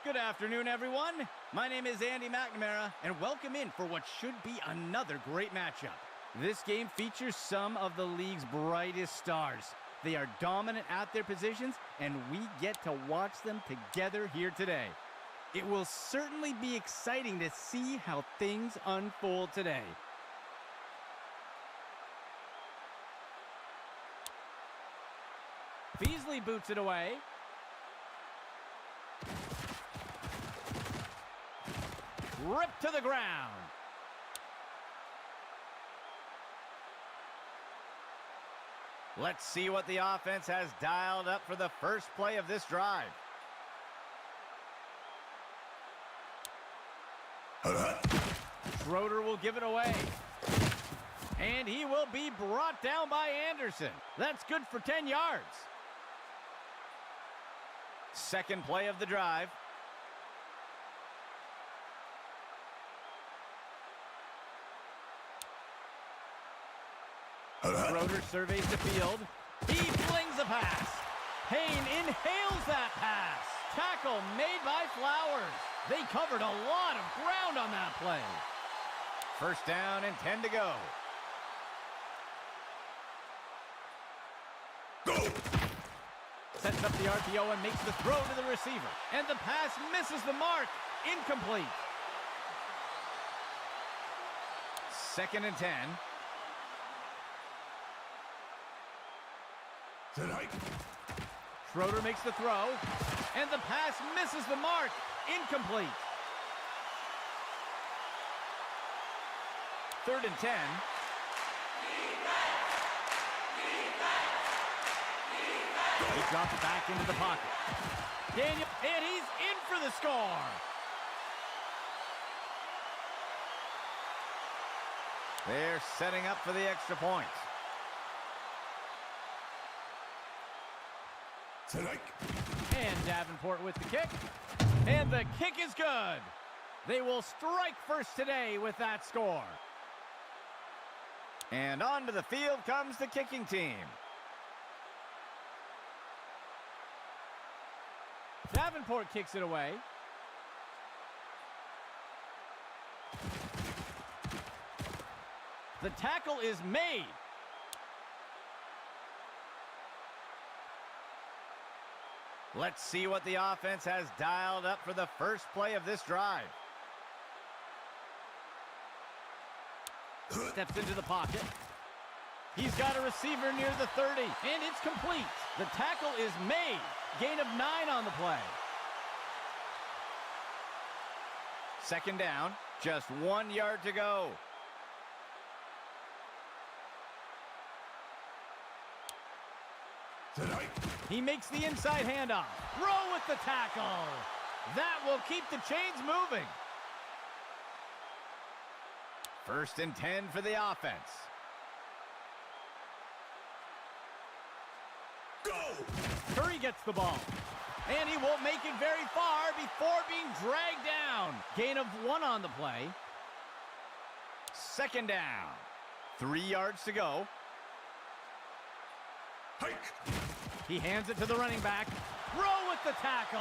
Good afternoon, everyone. My name is Andy McNamara, and welcome in for what should be another great matchup. This game features some of the league's brightest stars. They are dominant at their positions, and we get to watch them together here today. It will certainly be exciting to see how things unfold today. Beasley boots it away. Ripped to the ground. Let's see what the offense has dialed up for the first play of this drive. Schroeder will give it away. And he will be brought down by Anderson. That's good for 10 yards. Second play of the drive. Schroeder surveys the field. He flings a pass. Payne inhales that pass. Tackle made by Flowers. They covered a lot of ground on that play. First down and 10 to go. Go! Sets up the RPO and makes the throw to the receiver. And the pass misses the mark. Incomplete. Second and 10. Tonight. Schroeder makes the throw, and the pass misses the mark. Incomplete. Third and 10. He drops it back into the pocket. Daniel, and he's in for the score. They're setting up for the extra point. Tonight. And Davenport with the kick. And the kick is good. They will strike first today with that score. And onto the field comes the kicking team. Davenport kicks it away. The tackle is made. Let's see what the offense has dialed up for the first play of this drive. Steps into the pocket. He's got a receiver near the 30, and it's complete. The tackle is made. Gain of 9 on the play. Second down, just 1 yard to go. Tonight. He makes the inside handoff. Throw with the tackle. That will keep the chains moving. First and 10 for the offense. Go! Curry gets the ball. And he won't make it very far before being dragged down. Gain of 1 on the play. Second down. 3 yards to go. Hike! He hands it to the running back. Throw with the tackle.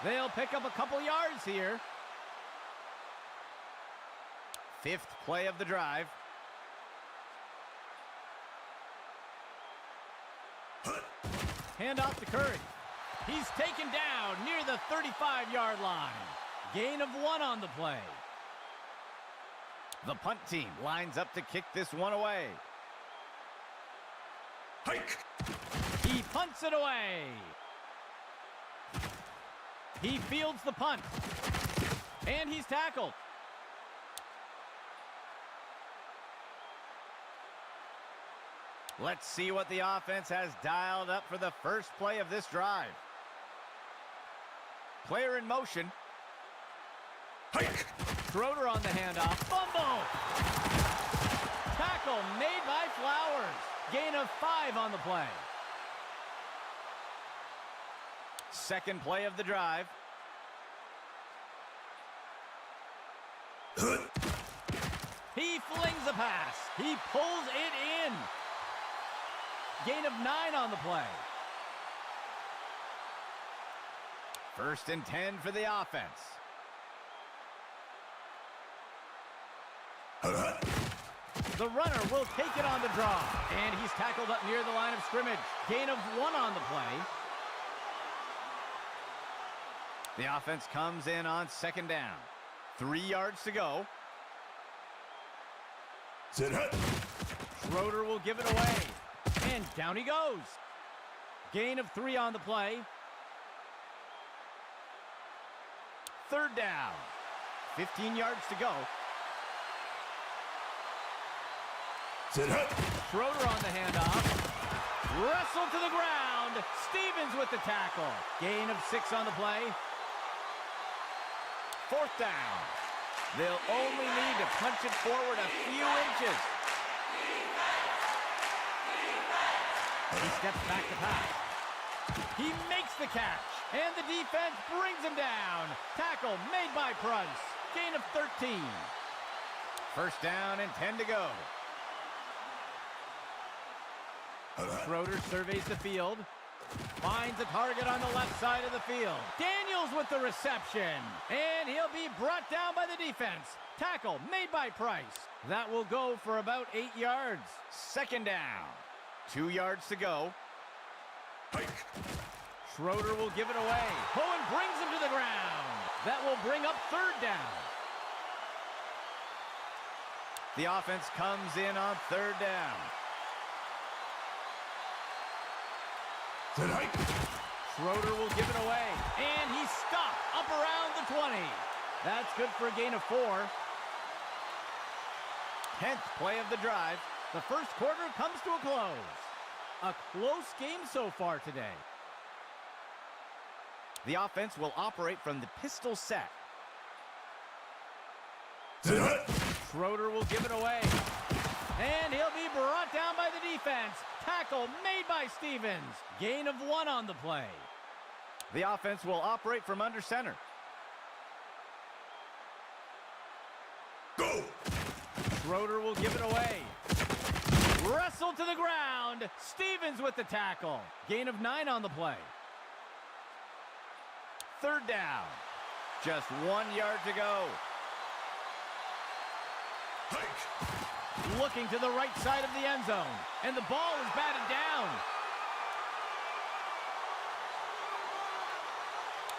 They'll pick up a couple yards here. Fifth play of the drive. Hand off to Curry. He's taken down near the 35-yard line. Gain of 1 on the play. The punt team lines up to kick this one away. Hike! He punts it away. He fields the punt. And he's tackled. Let's see what the offense has dialed up for the first play of this drive. Player in motion. Hike! Schroeder on the handoff. Fumble! Tackle made by Flowers. Gain of 5 on the play. Second play of the drive. He flings a pass. He pulls it in. Gain of 9 on the play. First and 10 for the offense. The runner will take it on the draw. And he's tackled up near the line of scrimmage. Gain of 1 on the play. The offense comes in on second down. 3 yards to go. Schroeder will give it away. And down he goes. Gain of 3 on the play. Third down. 15 yards to go. Schroeder on the handoff. Wrestled to the ground. Stevens with the tackle. Gain of 6 on the play. Fourth down. They'll only need to punch it forward a few inches. He steps back to pass. He makes the catch. And the defense brings him down. Tackle made by Price. Gain of 13. First down and 10 to go. Schroeder surveys the field. Finds a target on the left side of the field. Daniels with the reception. And he'll be brought down by the defense. Tackle made by Price. That will go for about 8 yards. Second down. 2 yards to go. Schroeder will give it away. Cohen brings him to the ground. That will bring up third down. The offense comes in on third down. Schroeder will give it away. And he's stopped up around the 20. That's good for a gain of 4. 10th play of the drive. The first quarter comes to a close. A close game so far today. The offense will operate from the pistol set. Schroeder will give it away. And he'll be brought down by the defense. Tackle made by Stevens. Gain of 1 on the play. The offense will operate from under center. Go! Schroeder will give it away. Wrestled to the ground. Stevens with the tackle. Gain of 9 on the play. Third down. Just 1 yard to go. Looking to the right side of the end zone. And the ball is batted down.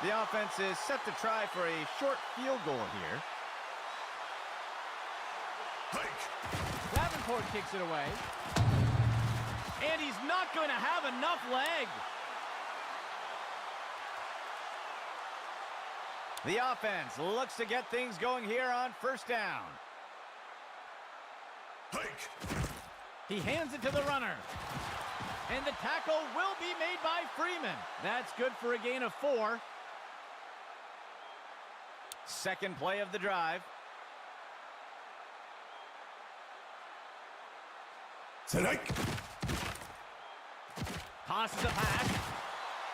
The offense is set to try for a short field goal here. Davenport kicks it away. And he's not going to have enough leg. The offense looks to get things going here on first down. He hands it to the runner. And the tackle will be made by Freeman. That's good for a gain of 4. Second play of the drive. Tosses a pass.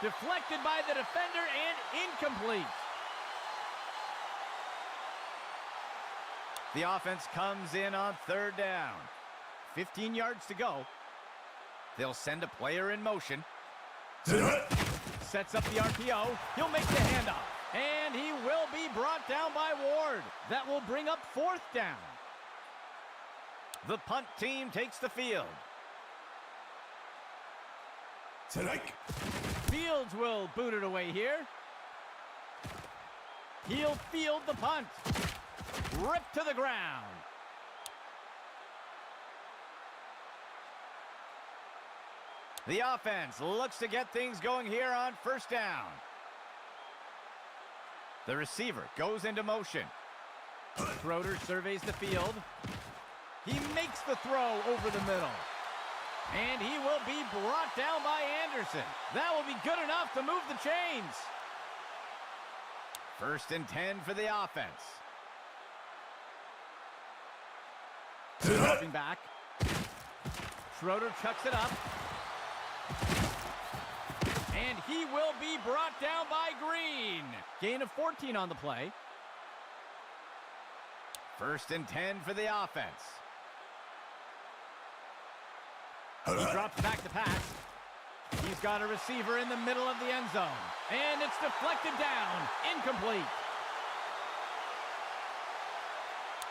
Deflected by the defender and incomplete. The offense comes in on third down. 15 yards to go. They'll send a player in motion. Sets up the RPO. He'll make the handoff. And he will be brought down by Ward. That will bring up fourth down. The punt team takes the field. Fields will boot it away here. He'll field the punt. Ripped to the ground. The offense looks to get things going here on first down. The receiver goes into motion. Schroeder surveys the field. He makes the throw over the middle. And he will be brought down by Anderson. That will be good enough to move the chains. First and 10 for the offense. Dropping back. Schroeder chucks it up. And he will be brought down by Green. Gain of 14 on the play. First and 10 for the offense. He drops back to pass. He's got a receiver in the middle of the end zone. And it's deflected down. Incomplete.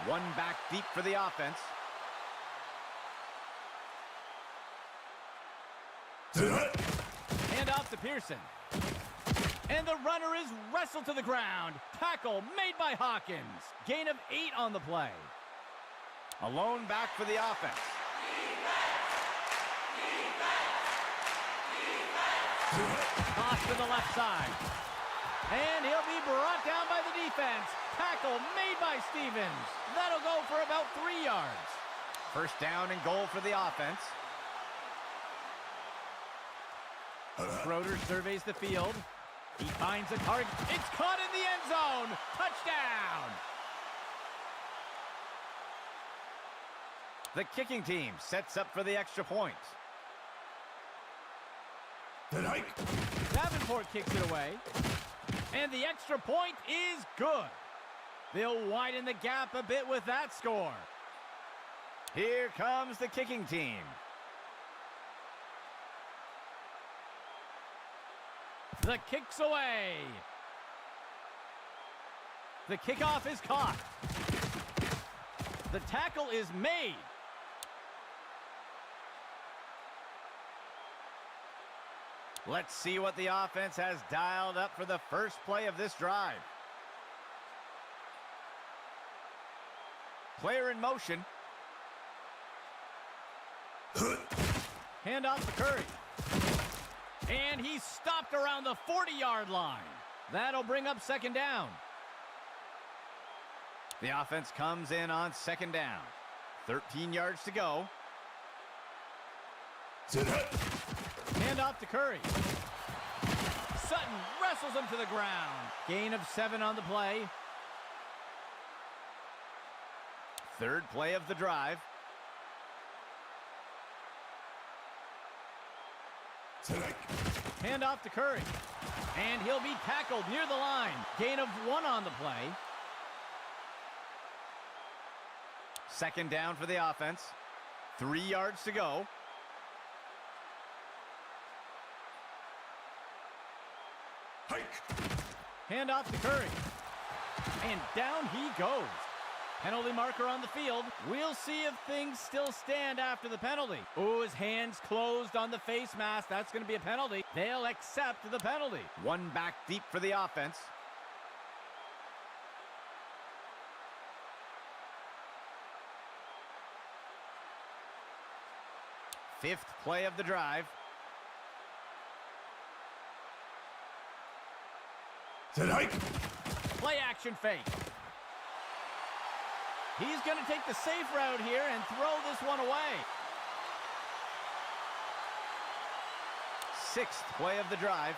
One back deep for the offense. Hand off to Pearson. And the runner is wrestled to the ground. Tackle made by Hawkins. Gain of 8 on the play. A lone back for the offense. Toss to the left side. And he'll be brought down by the defense. Tackle made by Stevens. That'll go for about 3 yards. First down and goal for the offense. Schroeder surveys the field. He finds a target. It's caught in the end zone. Touchdown. The kicking team sets up for the extra point. Davenport kicks it away. And the extra point is good. They'll widen the gap a bit with that score. Here comes the kicking team. The kick's away. The kickoff is caught. The tackle is made. Let's see what the offense has dialed up for the first play of this drive. Player in motion. Hand off to Curry. And he's stopped around the 40-yard line. That'll bring up second down. The offense comes in on second down. 13 yards to go. Hand off to Curry. Sutton wrestles him to the ground. Gain of 7 on the play. Third play of the drive. Hand off to Curry. And he'll be tackled near the line. Gain of 1 on the play. Second down for the offense. 3 yards to go. Hand off to Curry. And down he goes. Penalty marker on the field. We'll see if things still stand after the penalty. Oh, his hands closed on the face mask. That's going to be a penalty. They'll accept the penalty. One back deep for the offense. Fifth play of the drive. Play action fake. He's going to take the safe route here and throw this one away. Sixth play of the drive.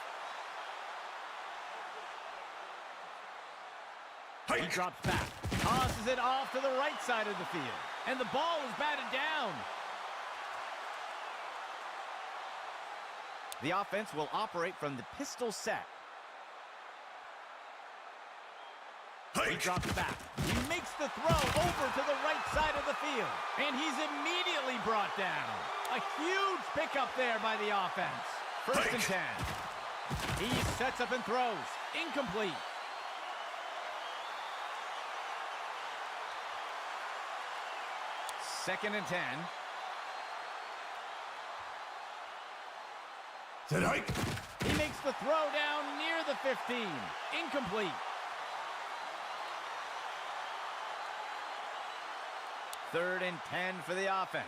He drops back. Tosses it off to the right side of the field. And the ball is batted down. The offense will operate from the pistol set. He drops back. He makes the throw over to the right side of the field. And he's immediately brought down. A huge pickup there by the offense. First and 10. He sets up and throws. Incomplete. Second and 10. He makes the throw down near the 15. Incomplete. Third and 10 for the offense.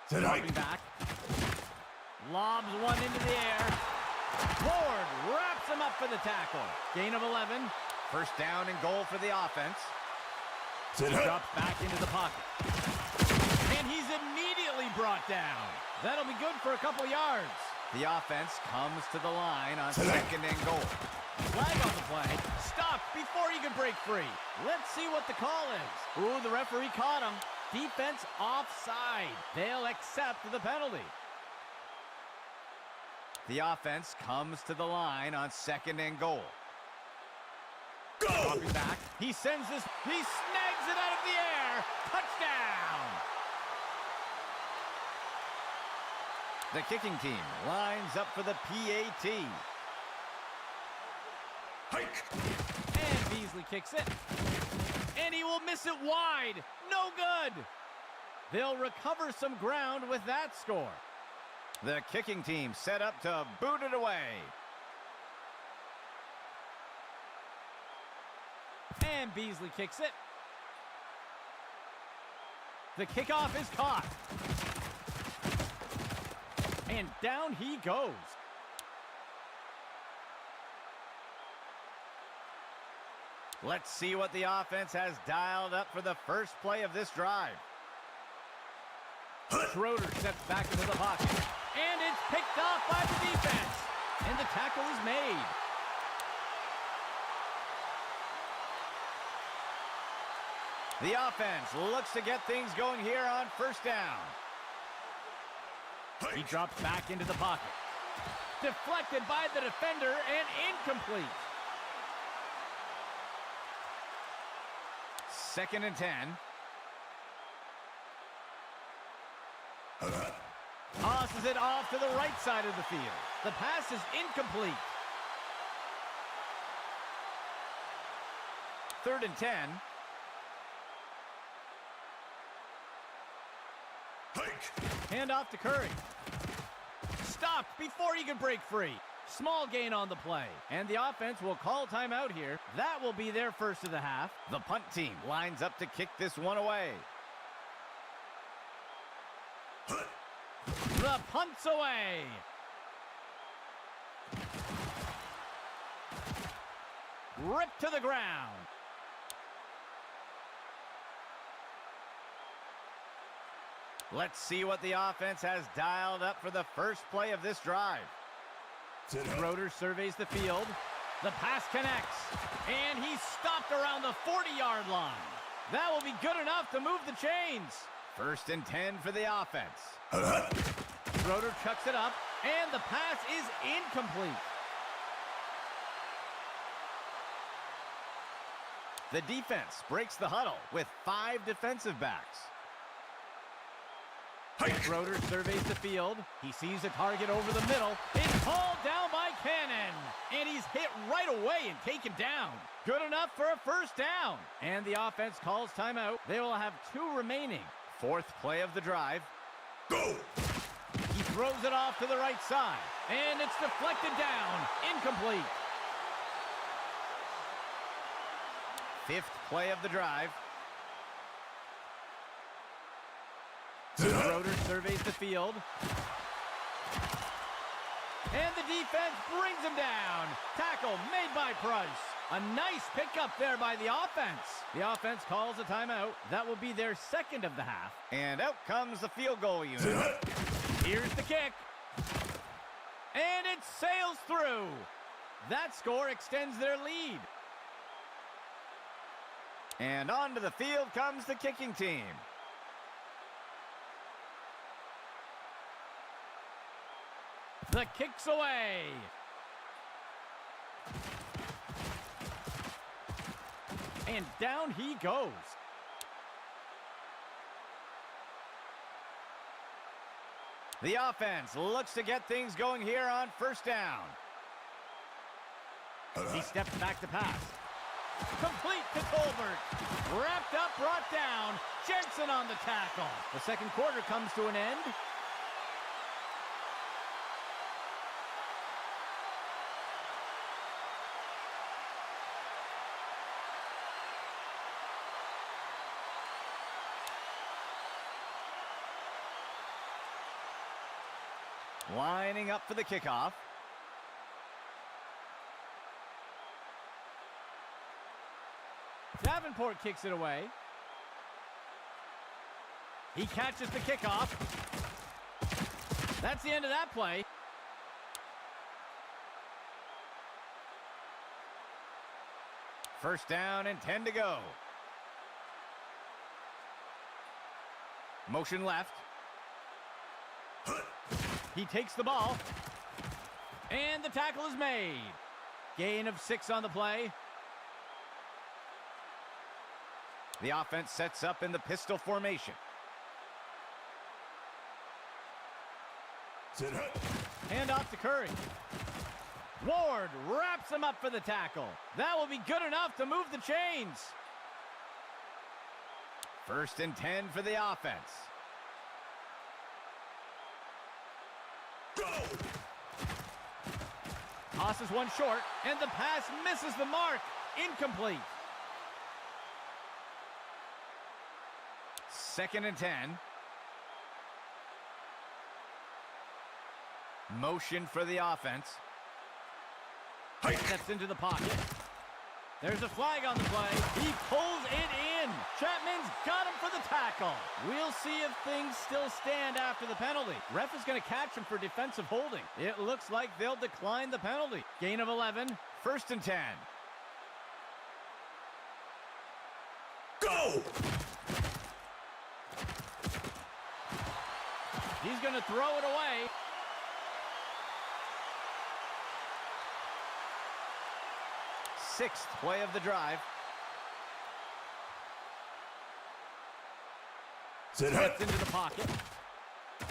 Dropping back. Lobs one into the air. Ford wraps him up for the tackle. Gain of 11. First down and goal for the offense. He drops back into the pocket. And he's immediately brought down. That'll be good for a couple yards. The offense comes to the line on second and goal. Flag on the play. Stop before he can break free. Let's see what the call is. Ooh, the referee caught him. Defense offside. They'll accept the penalty. The offense comes to the line on second and goal. Dropping back. He sends this. He snags it out of the air. Touchdown. The kicking team lines up for the PAT. Hike! And Beasley kicks it. And he will miss it wide. No good. They'll recover some ground with that score. The kicking team set up to boot it away. And Beasley kicks it. The kickoff is caught. And down he goes. Let's see what the offense has dialed up for the first play of this drive. Schroeder steps back into the pocket. And it's picked off by the defense. And the tackle is made. The offense looks to get things going here on first down. He drops back into the pocket. Deflected by the defender and incomplete. 2nd and 10. Tosses it off to the right side of the field. The pass is incomplete. 3rd and 10. Hand off to Curry. Stopped before he could break free. Small gain on the play. And the offense will call timeout here. That will be their first of the half. The punt team lines up to kick this one away. The punt's away. Ripped to the ground. Let's see what the offense has dialed up for the first play of this drive. Schroeder surveys the field. The pass connects. And he's stopped around the 40-yard line. That will be good enough to move the chains. 1st and 10 for the offense. Schroeder chucks it up. And the pass is incomplete. The defense breaks the huddle with 5 defensive backs. Schroeder surveys the field. He sees a target over the middle. It's hauled down by Cannon. And he's hit right away and taken down. Good enough for a first down. And the offense calls timeout. They will have 2 remaining. 4th play of the drive. Go! He throws it off to the right side. And it's deflected down. Incomplete. 5th play of the drive. Schroeder surveys the field. And the defense brings him down. Tackle made by Price. A nice pickup there by the offense. The offense calls a timeout. That will be their 2nd of the half. And out comes the field goal unit. Here's the kick. And it sails through. That score extends their lead. And onto the field comes the kicking team. The kick's away. And down he goes. The offense looks to get things going here on first down. He steps back to pass. Complete to Colbert. Wrapped up, brought down. Jensen on the tackle. The 2nd quarter comes to an end. Lining up for the kickoff. Davenport kicks it away. He catches the kickoff. That's the end of that play. First down and 10 to go. Motion left. He takes the ball. And the tackle is made. Gain of 6 on the play. The offense sets up in the pistol formation. Sit hut. Hand off to Curry. Ward wraps him up for the tackle. That will be good enough to move the chains. 1st and 10 for the offense. Go! Tosses one short, and the pass misses the mark. Incomplete. 2nd and 10. Motion for the offense. Hike. Steps into the pocket. There's a flag on the play. He pulls it in. Chapman's got him for the tackle. We'll see if things still stand after the penalty. Ref is going to catch him for defensive holding. It looks like they'll decline the penalty. Gain of 11. 1st and 10. Go! He's going to throw it away. Sixth play of the drive. Sit hut. Gets into the pocket.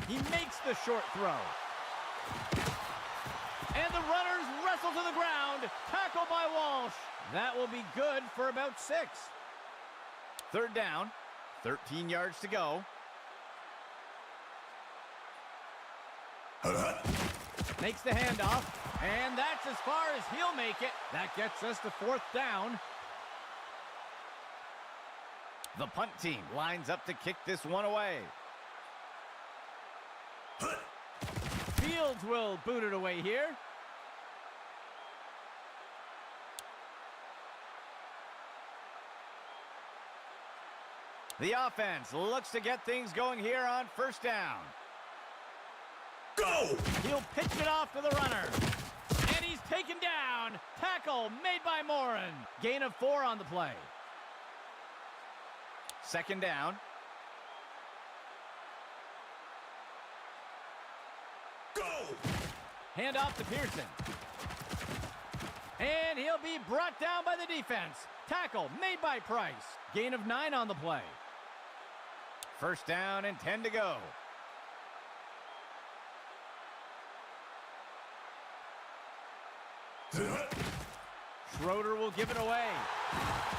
He makes the short throw. And the runners wrestle to the ground. Tackle by Walsh. That will be good for about 6. 3rd down. 13 yards to go. Hut, hut. Makes the handoff. And that's as far as he'll make it. That gets us to 4th down. The punt team lines up to kick this one away. Hut. Fields will boot it away here. The offense looks to get things going here on 1st down. Go! He'll pitch it off to the runner. And he's taken down. Tackle made by Morin. Gain of 4 on the play. 2nd down. Go! Hand off to Pearson. And he'll be brought down by the defense. Tackle made by Price. Gain of 9 on the play. 1st down and 10 to go. Sit hut. Schroeder will give it away.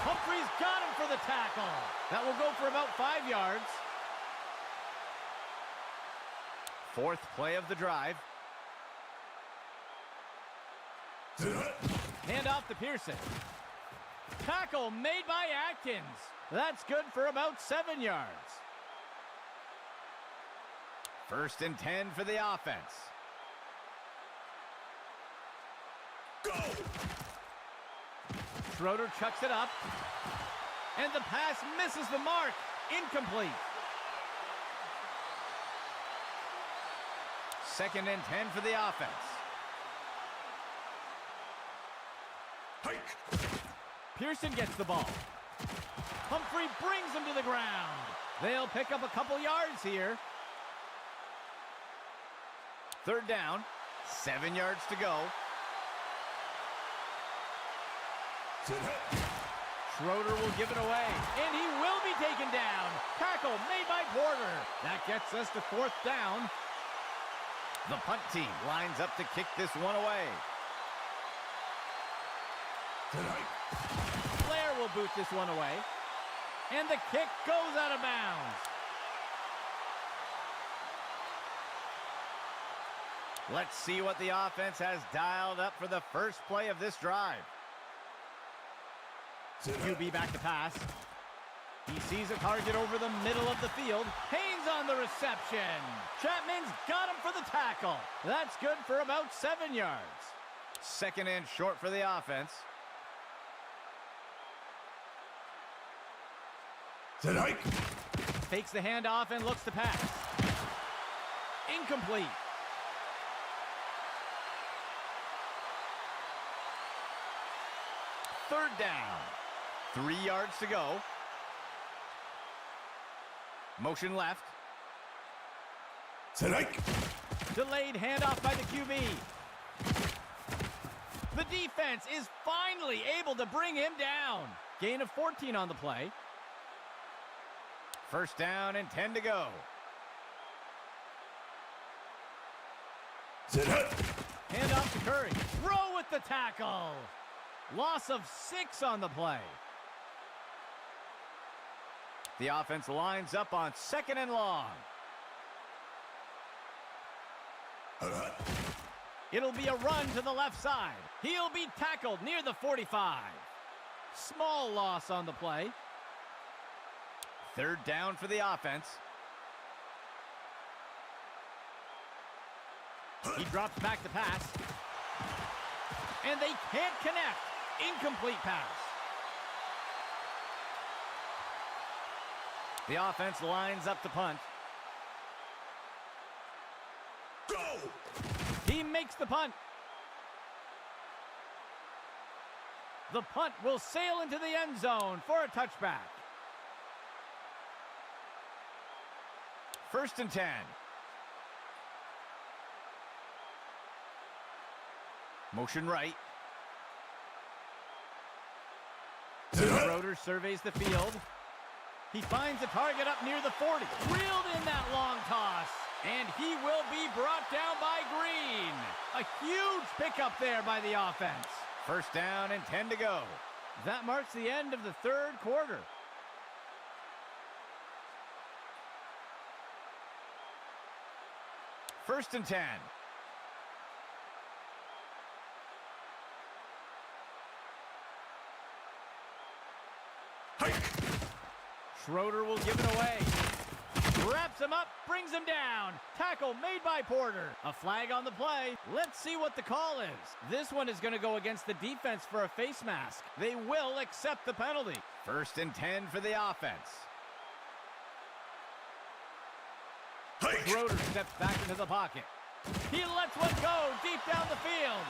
Humphrey's got him for the tackle. That will go for about 5 yards. 4th play of the drive. Sit hut. Hand off to Pearson. Tackle made by Atkins. That's good for about 7 yards. 1st and 10 for the offense. Go! Schroeder chucks it up. And the pass misses the mark. Incomplete. 2nd and 10 for the offense. Hike! Pearson gets the ball. Humphrey brings him to the ground. They'll pick up a couple yards here. 3rd down. 7 yards to go. Sit hut. Schroeder will give it away, and he will be taken down. Tackle made by Porter. That gets us to 4th down. The punt team lines up to kick this one away. Sit hut. Blair will boot this one away, and the kick goes out of bounds. Let's see what the offense has dialed up for the first play of this drive. QB back to pass. He sees a target over the middle of the field. Haynes on the reception. Chapman's got him for the tackle. That's good for about 7 yards. 2nd and short for the offense. Sit hike. Fakes the handoff and looks to pass. Incomplete. Third down. 3 yards to go. Motion left. Sit hike. Delayed handoff by the QB. The defense is finally able to bring him down. Gain of 14 on the play. 1st down and 10 to go. Sit hit. Hand off to Curry. Throw with the tackle. Loss of 6 on the play. The offense lines up on 2nd and long. It'll be a run to the left side. He'll be tackled near the 45. Small loss on the play. 3rd down for the offense. He drops back to pass. And they can't connect. Incomplete pass. The offense lines up to punt. Go! He makes the punt. The punt will sail into the end zone for a touchback. 1st and 10. Motion right. Schroeder surveys the field. He finds a target up near the 40. Reeled in that long toss. And he will be brought down by Green. A huge pickup there by the offense. 1st down and 10 to go. That marks the end of the 3rd quarter. First and 10. Hike! Schroeder will give it away. Wraps him up, brings him down. Tackle made by Porter. A flag on the play. Let's see what the call is. This one is going to go against the defense for a face mask. They will accept the penalty. 1st and 10 for the offense. Hike! Schroeder steps back into the pocket. He lets one go deep down the field.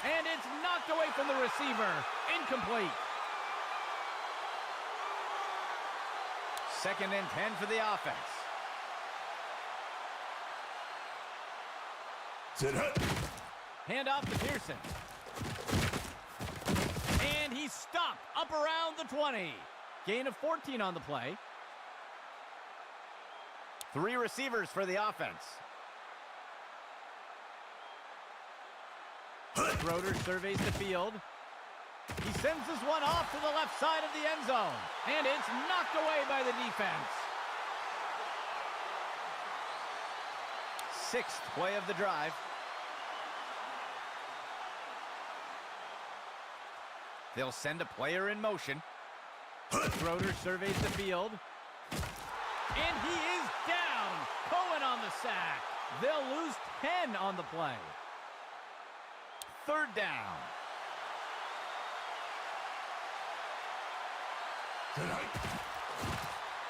And it's knocked away from the receiver. Incomplete. 2nd and 10 for the offense. Sit hit. Hand off to Pearson. And he's stopped up around the 20. Gain of 14 on the play. 3 receivers for the offense. Schroeder surveys the field. He sends this one off to the left side of the end zone. And it's knocked away by the defense. 6th play of the drive. They'll send a player in motion. Schroeder surveys the field. And he is down. Cohen on the sack. They'll lose 10 on the play. 3rd down. Sit hike.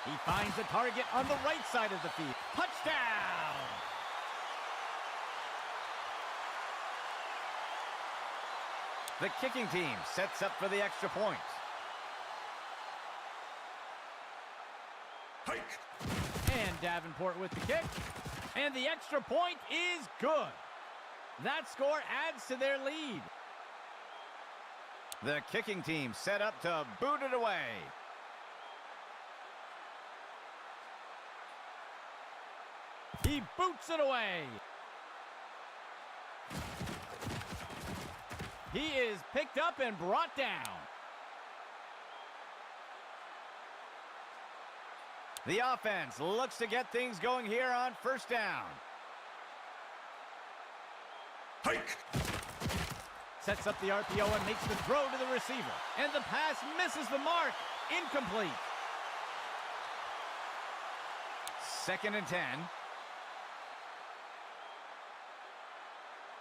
He finds a target on the right side of the field. Touchdown! The kicking team sets up for the extra point. Hike! And Davenport with the kick. And the extra point is good. That score adds to their lead. The kicking team set up to boot it away. He boots it away. He is picked up and brought down. The offense looks to get things going here on 1st down. Hike! Sets up the RPO and makes the throw to the receiver. And the pass misses the mark. Incomplete. 2nd and 10.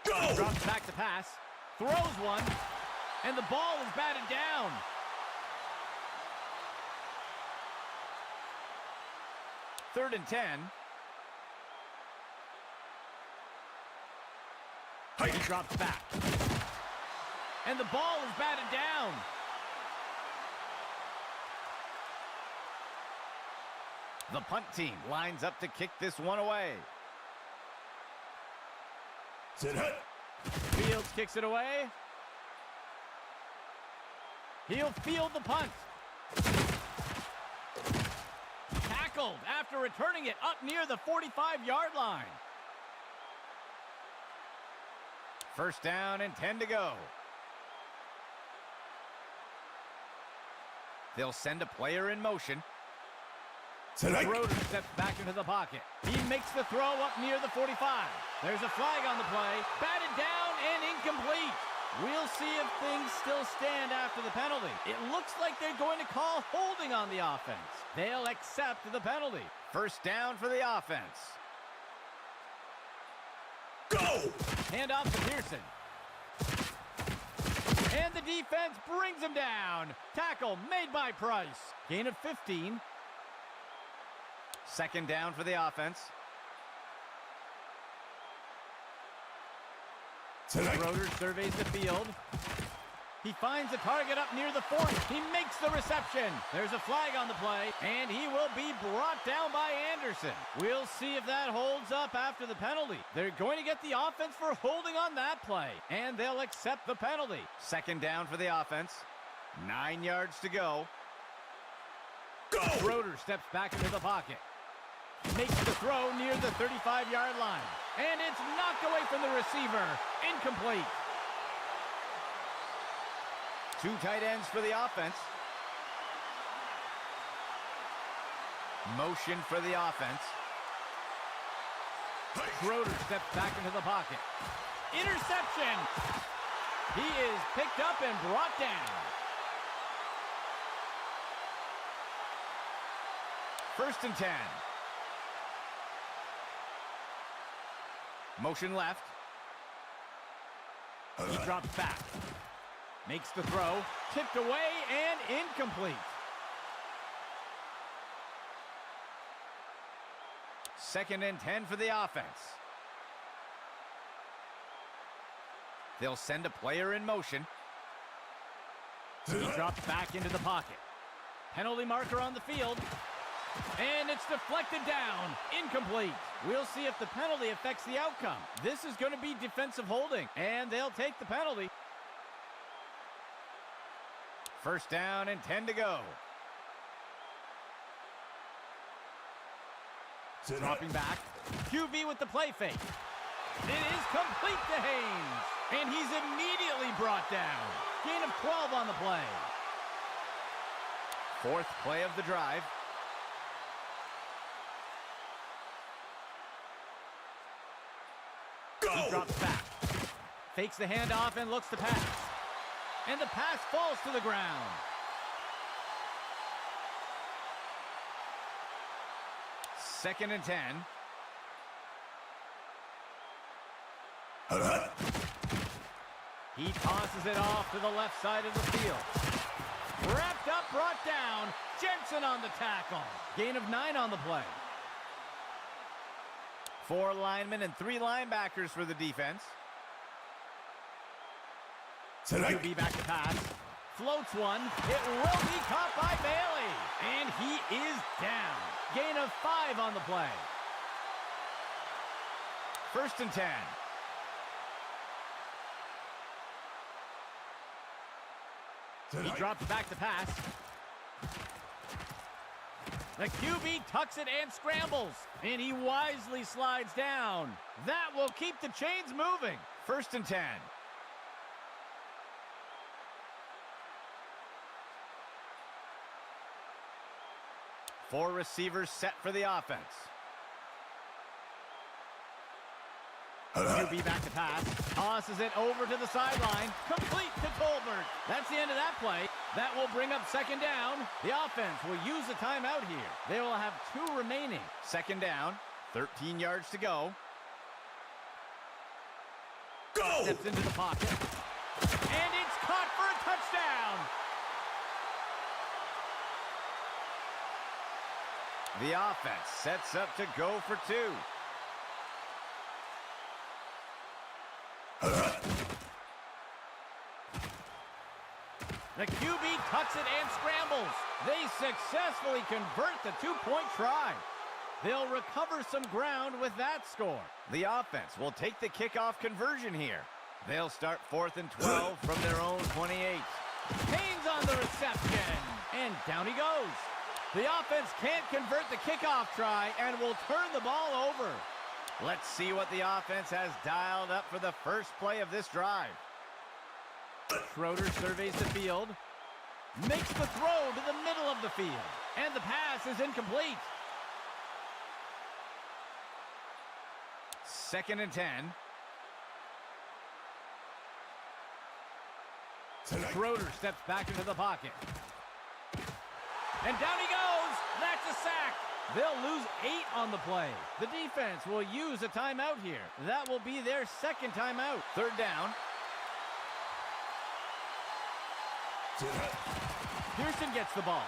Go! Drops back to pass. Throws one. And the ball is batted down. Third and 10. He drops back. And the ball is batted down. The punt team lines up to kick this one away. Sit hit. Fields kicks it away. He'll field the punt. Tackled after returning it up near the 45-yard line. First down and 10 to go. They'll send a player in motion. Schroeder steps back into the pocket. He makes the throw up near the 45. There's a flag on the play. Batted down and incomplete. We'll see if things still stand after the penalty. It looks like they're going to call holding on the offense. They'll accept the penalty. First down for the offense. Go! Hand off to Pearson. And the defense brings him down. Tackle made by Price. Gain of 15. Second down for the offense. Schroeder surveys the field. He finds a target up near the 40. He makes the reception. There's a flag on the play, and he will be brought down by Anderson. We'll see if that holds up after the penalty. They're going to get the offense for holding on that play, and they'll accept the penalty. Second down for the offense. 9 yards to go. Schroeder steps back into the pocket. Makes the throw near the 35-yard line. And it's knocked away from the receiver. Incomplete. Two tight ends for the offense. Motion for the offense. Schroeder steps back into the pocket. Interception. He is picked up and brought down. First and 10. Motion left. He drops back. Makes the throw. Tipped away and incomplete. Second and 10 for the offense. They'll send a player in motion. He drops back into the pocket. Penalty marker on the field. And it's deflected down. Incomplete. We'll see if the penalty affects the outcome. This is going to be defensive holding, and they'll take the penalty. First down and 10 to go. Dropping back. QB with the play fake. It is complete to Haynes. And he's immediately brought down. Gain of 12 on the play. Fourth play of the drive. He drops back. Fakes the handoff and looks to pass. And the pass falls to the ground. Second and 10. He tosses it off to the left side of the field. Wrapped up, brought down. Jensen on the tackle. Gain of 9 on the play. 4 linemen and 3 linebackers for the defense. QB back to pass. Floats one. It will be caught by Bailey. And he is down. Gain of 5 on the play. First and 10. He drops back to pass. The QB tucks it and scrambles. And he wisely slides down. That will keep the chains moving. First and 10. Four receivers set for the offense. QB back to pass. Tosses it over to the sideline. Complete to Tolbert. That's the end of that play. That will bring up second down. The offense will use a timeout here. They will have 2 remaining. Second down. 13 yards to go. Steps into the pocket. And it's caught for a touchdown. The offense sets up to go for 2. The QB tucks it and scrambles. They successfully convert the 2-point try. They'll recover some ground with that score. The offense will take the kickoff conversion here. They'll start 4th and 12 from their own 28. Haynes on the reception. And down he goes. The offense can't convert the kickoff try and will turn the ball over. Let's see what the offense has dialed up for the first play of this drive. Schroeder surveys the field, makes the throw to the middle of the field, and the pass is incomplete. 2nd and 10. Schroeder steps back into the pocket. And down he goes. That's a sack. They'll lose 8 on the play. The defense will use a timeout here. That will be their 2nd timeout. 3rd down. Pearson gets the ball.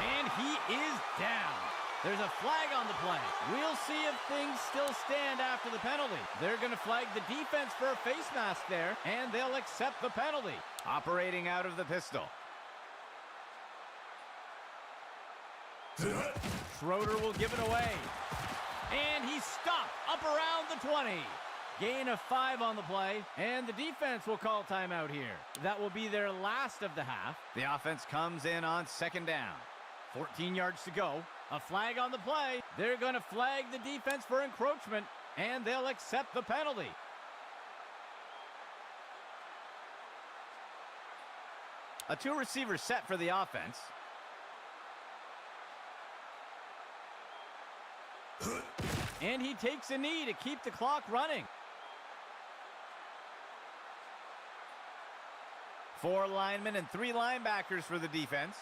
And he is down. There's a flag on the play. We'll see if things still stand after the penalty. They're going to flag the defense for a face mask there, and they'll accept the penalty. Operating out of the pistol. Schroeder will give it away. And he's stopped up around the 20. Gain of 5 on the play, and the defense will call timeout here. That will be their last of the half. The offense comes in on 2nd down. 14 yards to go. A flag on the play. They're going to flag the defense for encroachment, and they'll accept the penalty. A 2-receiver set for the offense. And he takes a knee to keep the clock running. 4 linemen and 3 linebackers for the defense.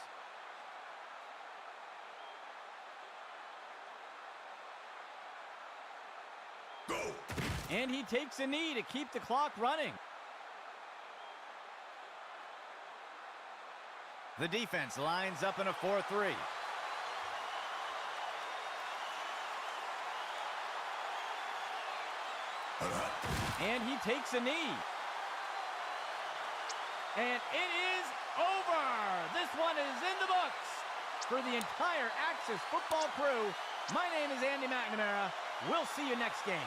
Go! And he takes a knee to keep the clock running. The defense lines up in a 4-3. And he takes a knee. And it is over. This one is in the books. For the entire Axis football crew, my name is Andy McNamara. We'll see you next game.